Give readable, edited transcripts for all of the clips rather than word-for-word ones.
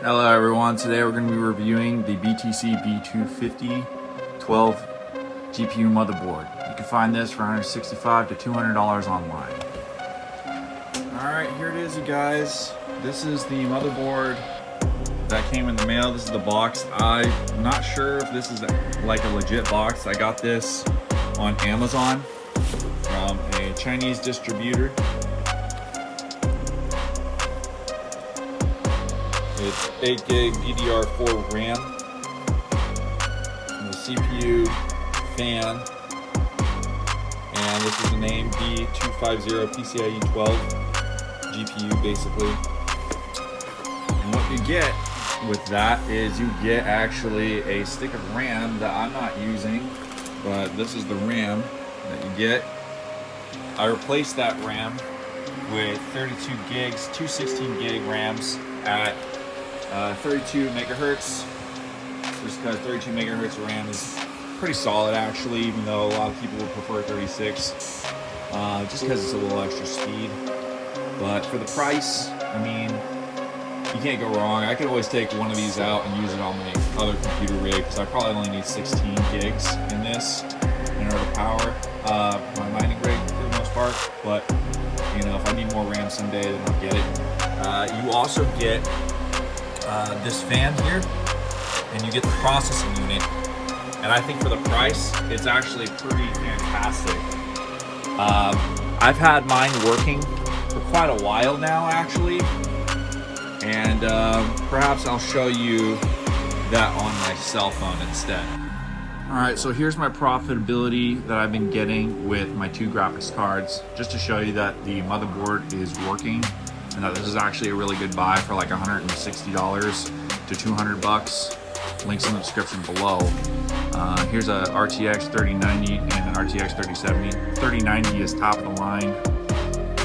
Hello everyone, today we're going to be reviewing the Btc B250 12 GPU motherboard. You can find this for $165 to $200 online. Alright, here it is you guys. This is the motherboard that came in the mail. This is the box. I'm not sure if this is like a legit box. I got this on Amazon from a Chinese distributor. It's 8 gig DDR4 RAM, and the CPU, fan, and this is the name B250 PCIe 12 GPU basically. And what you get with that is you get actually a stick of RAM that I'm not using, but this is the RAM that you get. I replaced that RAM with 32 gigs, two 16 gig RAMs at 32 megahertz, just because 32 megahertz of RAM is pretty solid actually, even though a lot of people would prefer 36, just because it's a little extra speed. But for the price, I mean, you can't go wrong. I could always take one of these out and use it on my other computer rig, because I probably only need 16 gigs in this in order to power my mining rig for the most part. But you know, if I need more RAM someday, then I'll get it. You also get this fan here, and you get the processing unit, and I think for the price it's actually pretty fantastic. I've had mine working for quite a while now actually, and perhaps I'll show you that on my cell phone instead. Alright, so here's my profitability that I've been getting with my two graphics cards, just to show you that the motherboard is working and that this is actually a really good buy for like $160 to 200 bucks. Links in the description below. Here's a RTX 3090 and an RTX 3070. 3090 is top of the line,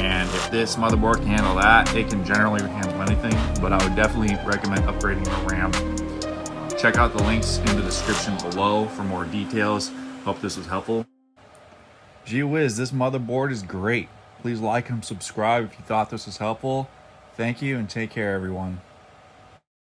and if this motherboard can handle that, it can generally handle anything, but I would definitely recommend upgrading the RAM. Check out the links in the description below for more details. Hope this was helpful. Gee whiz, this motherboard is great. Please like and subscribe if you thought this was helpful. Thank you and take care everyone.